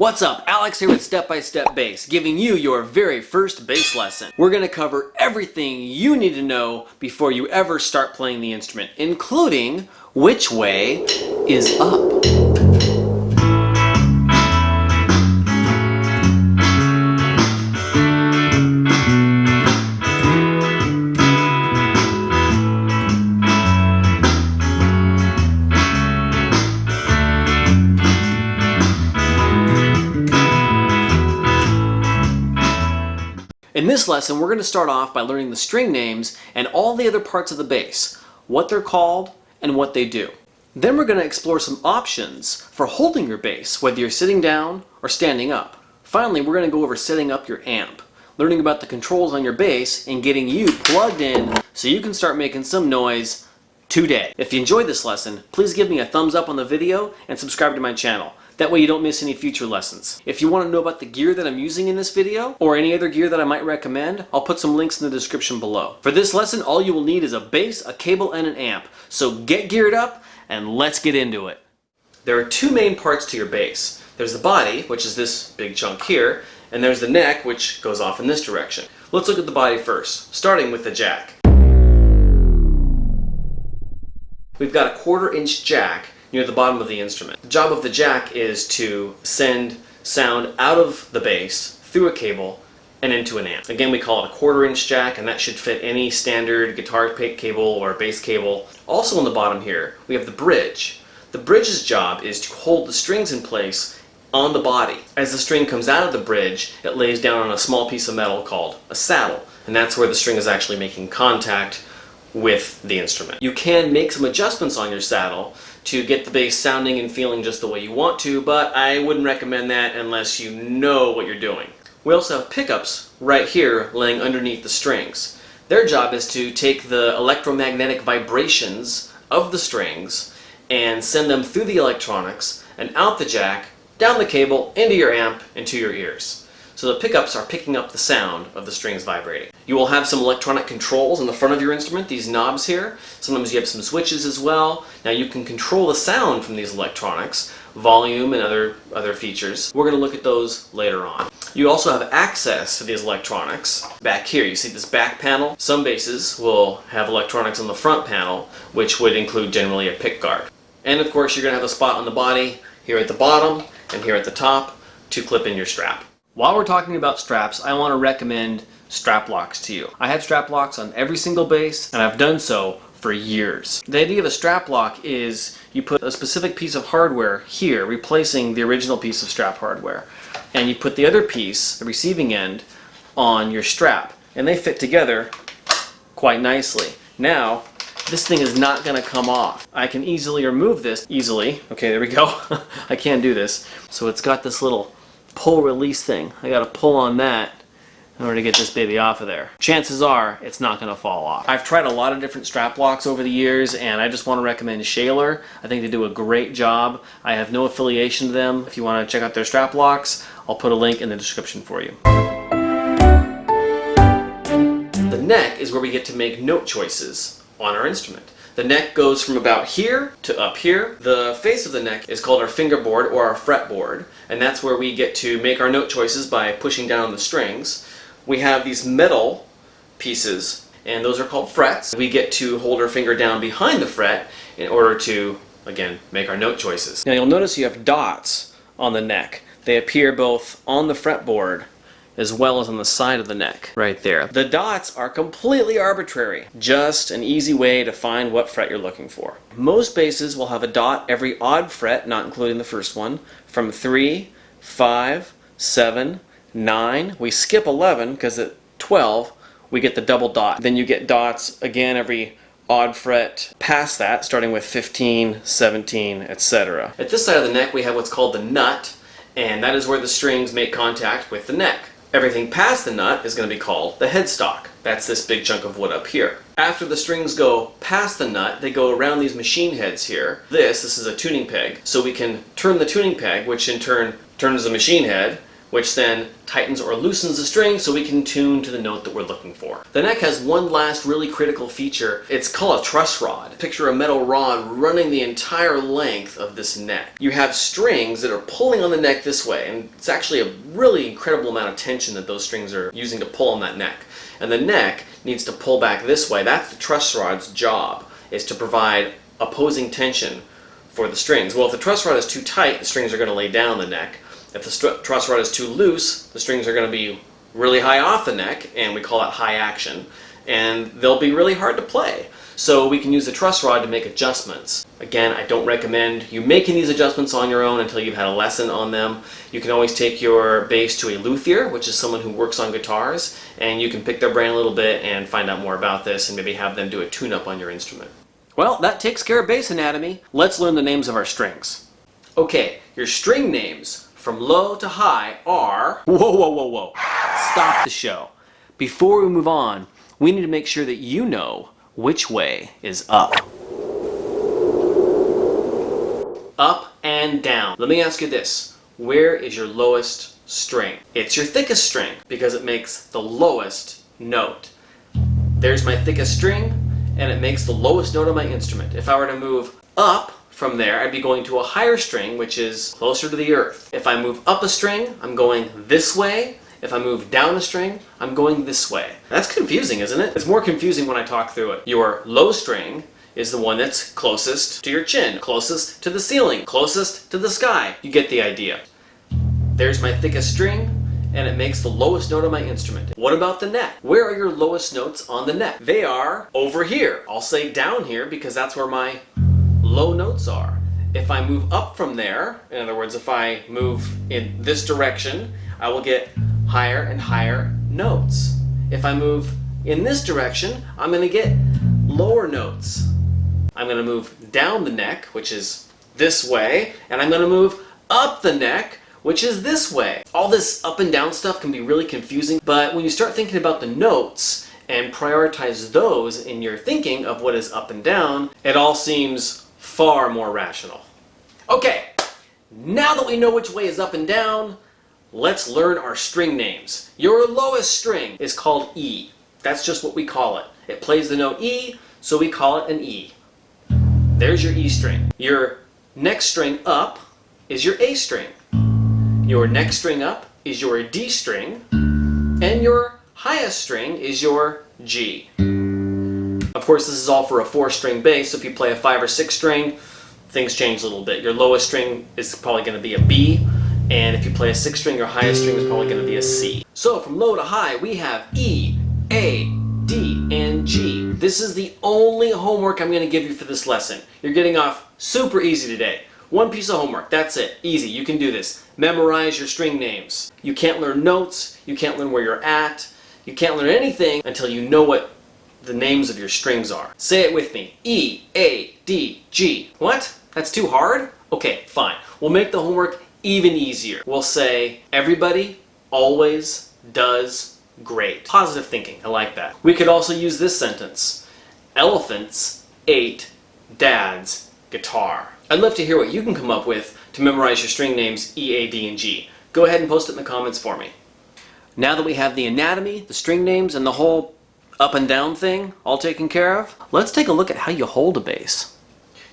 What's up? Alex here with Step by Step Bass, giving you your very first bass lesson. We're going to cover everything you need to know before you ever start playing the instrument, including which way is up. In this lesson, we're going to start off by learning the string names and all the other parts of the bass, what they're called and what they do. Then we're going to explore some options for holding your bass, whether you're sitting down or standing up. Finally, we're going to go over setting up your amp, learning about the controls on your bass, and getting you plugged in so you can start making some noise today. If you enjoyed this lesson, please give me a thumbs up on the video and subscribe to my channel. That way you don't miss any future lessons. If you want to know about the gear that I'm using in this video, or any other gear that I might recommend, I'll put some links in the description below. For this lesson, all you will need is a bass, a cable, and an amp. So get geared up, and let's get into it. There are two main parts to your bass. There's the body, which is this big chunk here, and there's the neck, which goes off in this direction. Let's look at the body first, starting with the jack. We've got a 1/4 inch jack near the bottom of the instrument. The job of the jack is to send sound out of the bass through a cable and into an amp. Again, we call it a 1/4 inch jack, and that should fit any standard guitar pick cable or bass cable. Also on the bottom here, we have the bridge. The bridge's job is to hold the strings in place on the body. As the string comes out of the bridge, it lays down on a small piece of metal called a saddle, and that's where the string is actually making contact with the instrument. You can make some adjustments on your saddle to get the bass sounding and feeling just the way you want to, but I wouldn't recommend that unless you know what you're doing. We also have pickups right here laying underneath the strings. Their job is to take the electromagnetic vibrations of the strings and send them through the electronics and out the jack, down the cable, into your amp, and to your ears. So the pickups are picking up the sound of the strings vibrating. You will have some electronic controls on the front of your instrument, these knobs here. Sometimes you have some switches as well. Now you can control the sound from these electronics, volume and other features. We're going to look at those later on. You also have access to these electronics. Back here, you see this back panel. Some basses will have electronics on the front panel, which would include generally a pick guard. And of course, you're going to have a spot on the body here at the bottom and here at the top to clip in your strap. While we're talking about straps, I want to recommend Straplocks to you. I have Straplocks on every single bass, and I've done so for years. The idea of a strap lock is you put a specific piece of hardware here, replacing the original piece of strap hardware, and you put the other piece, the receiving end, on your strap, and they fit together quite nicely. Now, this thing is not going to come off. I can easily remove this, easily. Okay, there we go. I can't do this. So it's got this little pull release thing. I gotta pull on that in order to get this baby off of there. Chances are it's not gonna fall off. I've tried a lot of different strap locks over the years, and I just want to recommend Shaler. I think they do a great job. I have no affiliation to them. If you want to check out their strap locks, I'll put a link in the description for you. The neck is where we get to make note choices on our instrument. The neck goes from about here to up here. The face of the neck is called our fingerboard or our fretboard, and that's where we get to make our note choices by pushing down on the strings. We have these metal pieces, and those are called frets. We get to hold our finger down behind the fret in order to, again, make our note choices. Now you'll notice you have dots on the neck. They appear both on the fretboard as well as on the side of the neck, right there. The dots are completely arbitrary, just an easy way to find what fret you're looking for. Most basses will have a dot every odd fret, not including the first one, from 3, 5, 7, 9. We skip 11 because at 12 we get the double dot. Then you get dots again every odd fret past that, starting with 15, 17, etc. At this side of the neck we have what's called the nut, and that is where the strings make contact with the neck. Everything past the nut is going to be called the headstock. That's this big chunk of wood up here. After the strings go past the nut, they go around these machine heads here. This is a tuning peg, so we can turn the tuning peg, which in turn turns the machine head, which then tightens or loosens the string so we can tune to the note that we're looking for. The neck has one last really critical feature. It's called a truss rod. Picture a metal rod running the entire length of this neck. You have strings that are pulling on the neck this way, and it's actually a really incredible amount of tension that those strings are using to pull on that neck. And the neck needs to pull back this way. That's the truss rod's job, is to provide opposing tension for the strings. Well, if the truss rod is too tight, the strings are going to lay down the neck. If the truss rod is too loose, the strings are going to be really high off the neck, and we call that high action, and they'll be really hard to play. So we can use the truss rod to make adjustments. Again, I don't recommend you making these adjustments on your own until you've had a lesson on them. You can always take your bass to a luthier, which is someone who works on guitars, and you can pick their brain a little bit and find out more about this and maybe have them do a tune-up on your instrument. Well, that takes care of bass anatomy. Let's learn the names of our strings. Okay, your string names from low to high are... Whoa, whoa, whoa, whoa. Stop the show. Before we move on, we need to make sure that you know which way is up. Up and down. Let me ask you this. Where is your lowest string? It's your thickest string because it makes the lowest note. There's my thickest string, and it makes the lowest note on my instrument. If I were to move up from there, I'd be going to a higher string, which is closer to the earth. If I move up a string, I'm going this way. If I move down a string, I'm going this way. That's confusing, isn't it? It's more confusing when I talk through it. Your low string is the one that's closest to your chin, closest to the ceiling, closest to the sky. You get the idea. There's my thickest string, and it makes the lowest note on my instrument. What about the neck? Where are your lowest notes on the neck? They are over here. I'll say down here because that's where my low notes are. If I move up from there, in other words, if I move in this direction, I will get higher and higher notes. If I move in this direction, I'm going to get lower notes. I'm going to move down the neck, which is this way, and I'm going to move up the neck, which is this way. All this up and down stuff can be really confusing, but when you start thinking about the notes and prioritize those in your thinking of what is up and down, it all seems far more rational. Okay, now that we know which way is up and down, let's learn our string names. Your lowest string is called E. That's just what we call it. It plays the note E, so we call it an E. There's your E string. Your next string up is your A string. Your next string up is your D string, and your highest string is your G. Of course, this is all for a 4-string bass, so if you play a 5 or 6 string, things change a little bit. Your lowest string is probably going to be a B, and if you play a 6 string, your highest string is probably going to be a C. So from low to high, we have E, A, D, and G. This is the only homework I'm going to give you for this lesson. You're getting off super easy today. One piece of homework, that's it. Easy, you can do this. Memorize your string names. You can't learn notes, you can't learn where you're at, you can't learn anything until you know what the names of your strings are. Say it with me. E, A, D, G. What? That's too hard? Okay, fine. We'll make the homework even easier. We'll say, everybody always does great. Positive thinking, I like that. We could also use this sentence. Elephants ate Dad's guitar. I'd love to hear what you can come up with to memorize your string names E, A, D, and G. Go ahead and post it in the comments for me. Now that we have the anatomy, the string names, and the whole up and down thing all taken care of, let's take a look at how you hold a bass.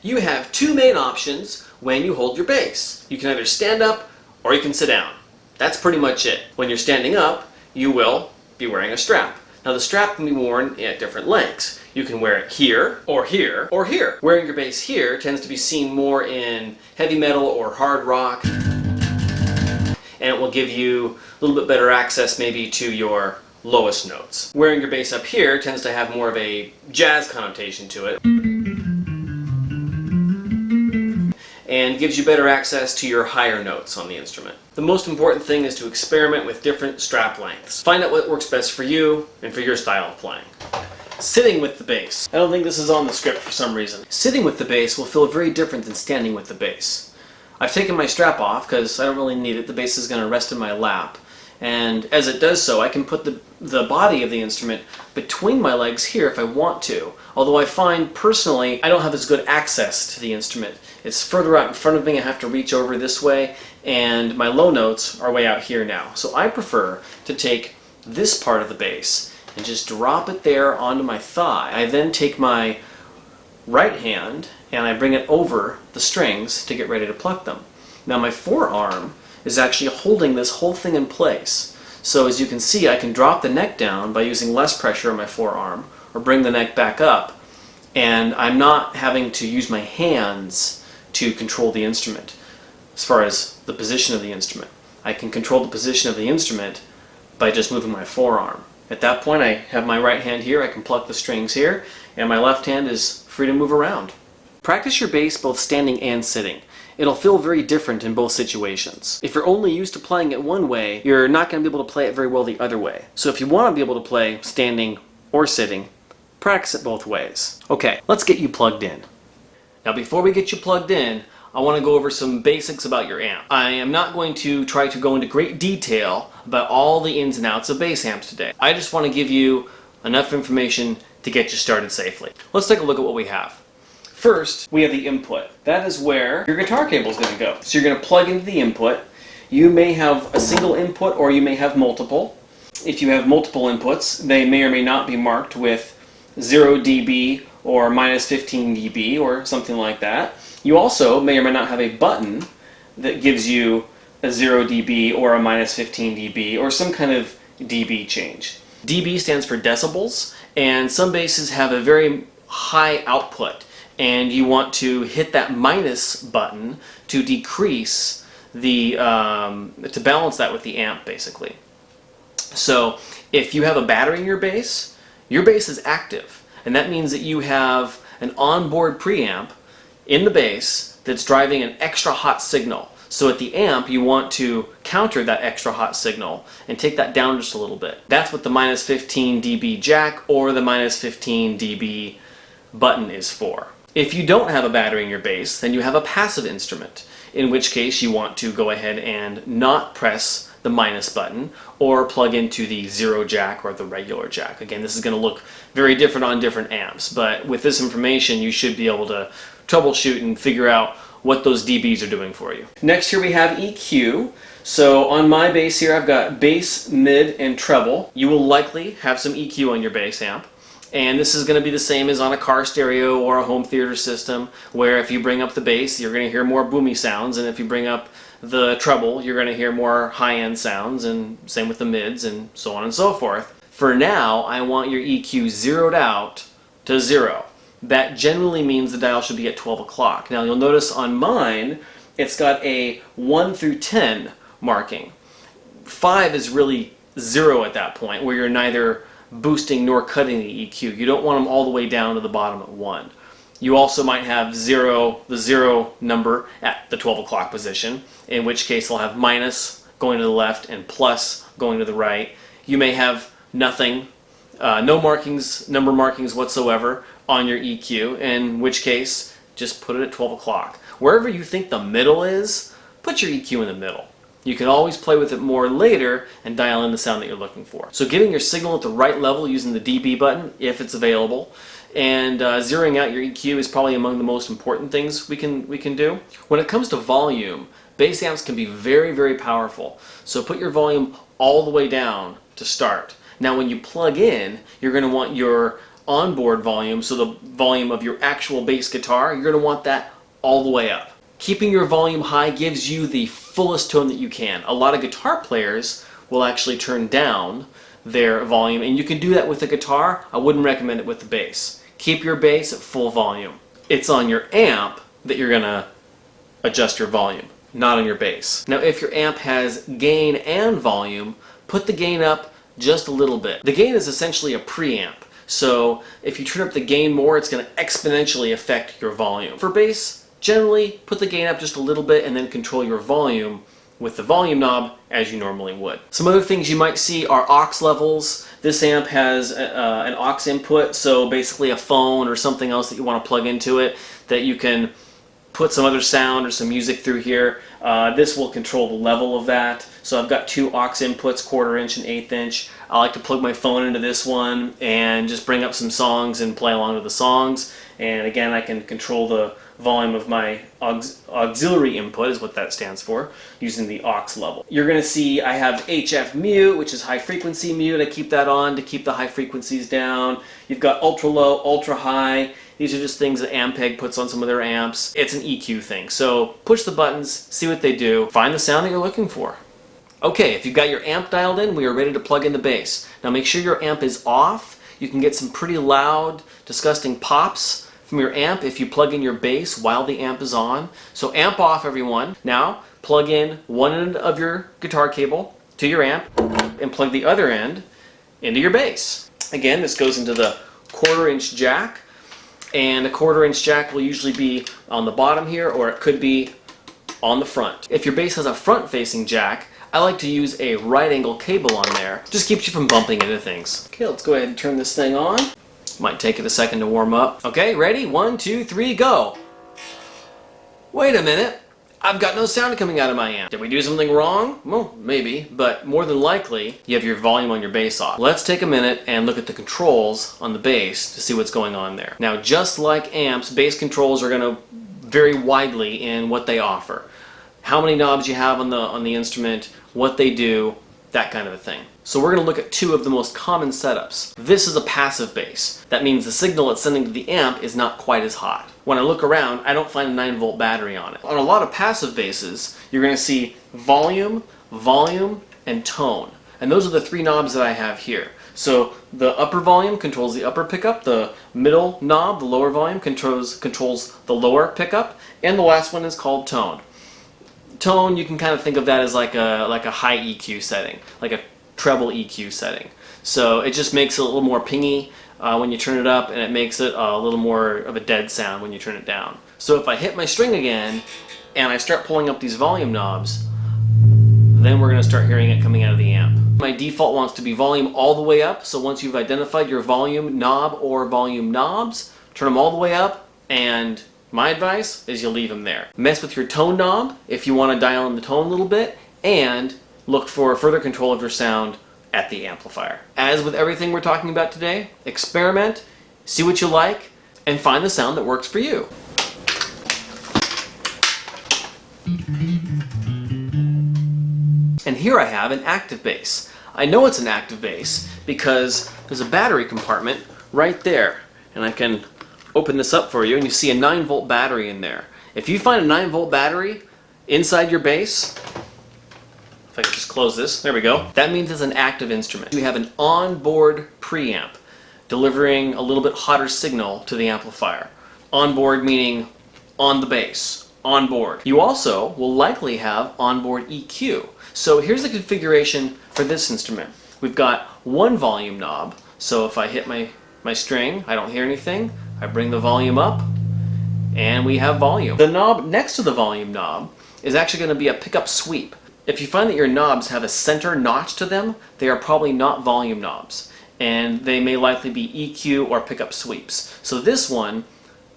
You have 2 main options when you hold your bass. You can either stand up or you can sit down. That's pretty much it. When you're standing up, you will be wearing a strap. Now the strap can be worn at different lengths. You can wear it here, or here, or here. Wearing your bass here tends to be seen more in heavy metal or hard rock, and it will give you a little bit better access maybe to your lowest notes. Wearing your bass up here tends to have more of a jazz connotation to it, and gives you better access to your higher notes on the instrument. The most important thing is to experiment with different strap lengths. Find out what works best for you and for your style of playing. Sitting with the bass. I don't think this is on the script for some reason. Sitting with the bass will feel very different than standing with the bass. I've taken my strap off because I don't really need it. The bass is going to rest in my lap. And as it does so, I can put the body of the instrument between my legs here if I want to. Although I find personally I don't have as good access to the instrument. It's further out in front of me, I have to reach over this way, and my low notes are way out here now. So I prefer to take this part of the bass and just drop it there onto my thigh. I then take my right hand and I bring it over the strings to get ready to pluck them. Now my forearm is actually holding this whole thing in place. So as you can see, I can drop the neck down by using less pressure on my forearm, or bring the neck back up, and I'm not having to use my hands to control the instrument. As far as the position of the instrument, I can control the position of the instrument by just moving my forearm. At that point, I have my right hand here, I can pluck the strings here, and my left hand is free to move around. Practice your bass both standing and sitting. It'll feel very different in both situations. If you're only used to playing it one way, you're not going to be able to play it very well the other way. So if you want to be able to play standing or sitting, practice it both ways. Okay, let's get you plugged in. Now before we get you plugged in, I want to go over some basics about your amp. I am not going to try to go into great detail about all the ins and outs of bass amps today. I just want to give you enough information to get you started safely. Let's take a look at what we have. First, we have the input. That is where your guitar cable is going to go. So you're going to plug into the input. You may have a single input or you may have multiple. If you have multiple inputs, they may or may not be marked with 0 dB or minus 15 dB or something like that. You also may or may not have a button that gives you a 0 dB or a minus 15 dB or some kind of dB change. dB stands for decibels, and some basses have a very high output, and you want to hit that minus button to decrease the, to balance that with the amp basically. So if you have a battery in your bass is active, and that means that you have an onboard preamp in the bass that's driving an extra hot signal. So at the amp, you want to counter that extra hot signal and take that down just a little bit. That's what the minus 15 dB jack or the minus 15 dB button is for. If you don't have a battery in your bass, then you have a passive instrument, in which case you want to go ahead and not press the minus button or plug into the 0 jack or the regular jack. Again, this is going to look very different on different amps, but with this information you should be able to troubleshoot and figure out what those dBs are doing for you. Next here we have EQ. So on my bass here I've got bass, mid, and treble. You will likely have some EQ on your bass amp. And this is going to be the same as on a car stereo or a home theater system, where if you bring up the bass, you're going to hear more boomy sounds, and if you bring up the treble, you're going to hear more high-end sounds, and same with the mids, and so on and so forth. For now, I want your EQ zeroed out to 0. That generally means the dial should be at 12 o'clock. Now you'll notice on mine, it's got a 1 through 10 marking. 5 is really 0 at that point, where you're neither boosting nor cutting the EQ. You don't want them all the way down to the bottom at 1. You also might have the 0 number at the 12 o'clock position, in which case they'll have minus going to the left and plus going to the right. You may have nothing, no markings, number markings whatsoever on your EQ, in which case just put it at 12 o'clock. Wherever you think the middle is, put your EQ in the middle. You can always play with it more later and dial in the sound that you're looking for. So getting your signal at the right level using the dB button, if it's available, and zeroing out your EQ is probably among the most important things we can do. When it comes to volume, bass amps can be very, very powerful. So put your volume all the way down to start. Now when you plug in, you're going to want your onboard volume, so the volume of your actual bass guitar, you're going to want that all the way up. Keeping your volume high gives you the fullest tone that you can. A lot of guitar players will actually turn down their volume, and you can do that with the guitar. I wouldn't recommend it with the bass. Keep your bass at full volume. It's on your amp that you're going to adjust your volume, not on your bass. Now if your amp has gain and volume, put the gain up just a little bit. The gain is essentially a preamp. So if you turn up the gain more, it's going to exponentially affect your volume. For bass, generally put the gain up just a little bit and then control your volume with the volume knob as you normally would. Some other things you might see are aux levels. This amp has an aux input, so basically a phone or something else that you want to plug into it that you can put some other sound or some music through here. This will control the level of that. So I've got two aux inputs, 1/4 inch and 1/8 inch. I like to plug my phone into this one and just bring up some songs and play along to the songs. And again, I can control the volume of my auxiliary input, is what that stands for, using the aux level. You're going to see I have HF mute, which is high frequency mute. I keep that on to keep the high frequencies down. You've got ultra low, ultra high. These are just things that Ampeg puts on some of their amps. It's an EQ thing. So push the buttons, see what they do, find the sound that you're looking for. Okay, if you've got your amp dialed in, we are ready to plug in the bass. Now make sure your amp is off. You can get some pretty loud, disgusting pops from your amp if you plug in your bass while the amp is on. So amp off, everyone. Now plug in one end of your guitar cable to your amp and plug the other end into your bass. Again, this goes into the 1/4 inch jack, and a 1/4 inch jack will usually be on the bottom here, or it could be on the front. If your bass has a front facing jack, I like to use a right angle cable on there. Just keeps you from bumping into things. Okay, let's go ahead and turn this thing on. Might take it a second to warm up. Okay, ready? 1, 2, 3, go! Wait a minute. I've got no sound coming out of my amp. Did we do something wrong? Well, maybe, but more than likely, you have your volume on your bass off. Let's take a minute and look at the controls on the bass to see what's going on there. Now, just like amps, bass controls are going to vary widely in what they offer. How many knobs you have on the instrument, what they do, that kind of a thing. So we're going to look at two of the most common setups. This is a passive bass. That means the signal it's sending to the amp is not quite as hot. When I look around, I don't find a 9-volt battery on it. On a lot of passive basses, you're going to see volume, volume, and tone. And those are the three knobs that I have here. So the upper volume controls the upper pickup, the middle knob, the lower volume, controls the lower pickup, and the last one is called tone. Tone, you can kind of think of that as like a high EQ setting, like a treble EQ setting. So it just makes it a little more pingy when you turn it up, and it makes it a little more of a dead sound when you turn it down. So if I hit my string again and I start pulling up these volume knobs, then we're going to start hearing it coming out of the amp. My default wants to be volume all the way up, so once you've identified your volume knob or volume knobs, turn them all the way up, and my advice is you leave them there. Mess with your tone knob if you want to dial in the tone a little bit, and look for further control of your sound at the amplifier. As with everything we're talking about today, experiment, see what you like, and find the sound that works for you. And here I have an active bass. I know it's an active bass because there's a battery compartment right there, and I can open this up for you, and you see a 9-volt battery in there. If you find a 9-volt battery inside your bass, if I could just close this, there we go. That means it's an active instrument. You have an onboard preamp delivering a little bit hotter signal to the amplifier. Onboard meaning on the bass, onboard. You also will likely have onboard EQ. So here's the configuration for this instrument. We've got one volume knob, so if I hit my string, I don't hear anything. I bring the volume up, and we have volume. The knob next to the volume knob is actually going to be a pickup sweep. If you find that your knobs have a center notch to them, they are probably not volume knobs, and they may likely be EQ or pickup sweeps. So this one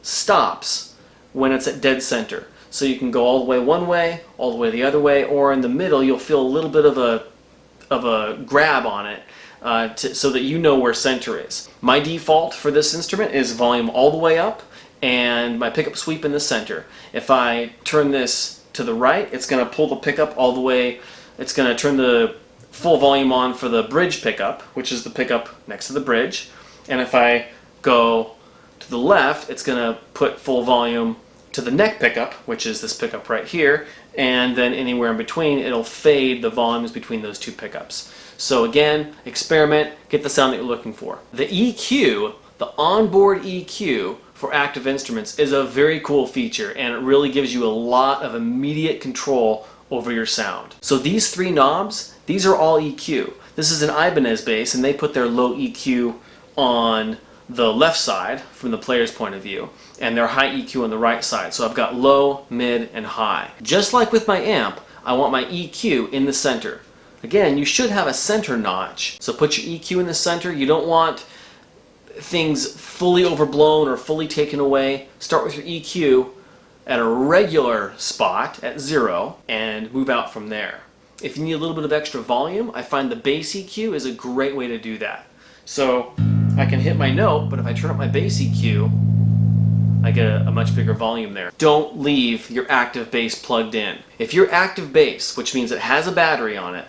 stops when it's at dead center. So you can go all the way one way, all the way the other way, or in the middle you'll feel a little bit of a grab on it so that you know where center is. My default for this instrument is volume all the way up and my pickup sweep in the center. If I turn this to the right, it's going to pull the pickup all the way. It's going to turn the full volume on for the bridge pickup, which is the pickup next to the bridge. And if I go to the left, it's going to put full volume to the neck pickup, which is this pickup right here, and then anywhere in between it'll fade the volumes between those two pickups. So again, experiment, get the sound that you're looking for. The EQ, the onboard EQ for active instruments, is a very cool feature, and it really gives you a lot of immediate control over your sound. So these three knobs, these are all EQ. This is an Ibanez bass, and they put their low EQ on the left side from the player's point of view, and their high EQ on the right side. So I've got low, mid, and high. Just like with my amp, I want my EQ in the center. Again, you should have a center notch. So put your EQ in the center. You don't want things fully overblown or fully taken away. Start with your EQ at a regular spot at 0 and move out from there. If you need a little bit of extra volume, I find the bass EQ is a great way to do that. So I can hit my note, but if I turn up my bass EQ, I get a much bigger volume there. Don't leave your active bass plugged in. If your active bass, which means it has a battery on it,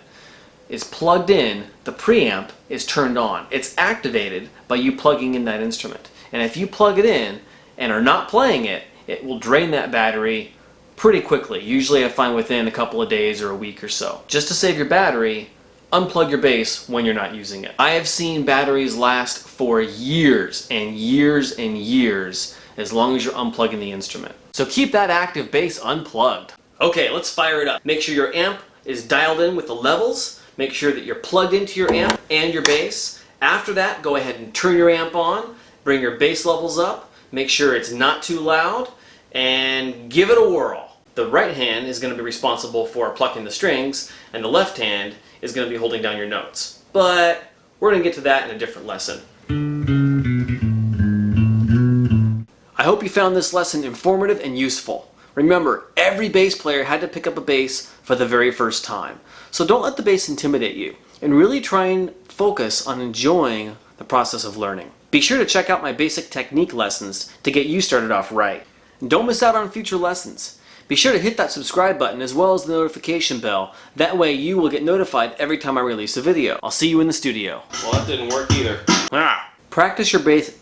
is plugged in, the preamp is turned on. It's activated by you plugging in that instrument. And if you plug it in and are not playing it, it will drain that battery pretty quickly. Usually I find within a couple of days or a week or so. Just to save your battery, unplug your bass when you're not using it. I have seen batteries last for years and years and years as long as you're unplugging the instrument. So keep that active bass unplugged. Okay, let's fire it up. Make sure your amp is dialed in with the levels. Make sure that you're plugged into your amp and your bass. After that, go ahead and turn your amp on, bring your bass levels up, make sure it's not too loud, and give it a whirl. The right hand is going to be responsible for plucking the strings, and the left hand is going to be holding down your notes. But we're going to get to that in a different lesson. I hope you found this lesson informative and useful. Remember, every bass player had to pick up a bass for the very first time. So don't let the bass intimidate you, and really try and focus on enjoying the process of learning. Be sure to check out my basic technique lessons to get you started off right. And don't miss out on future lessons. Be sure to hit that subscribe button as well as the notification bell. That way you will get notified every time I release a video. I'll see you in the studio. Well, that didn't work either. Practice your bass.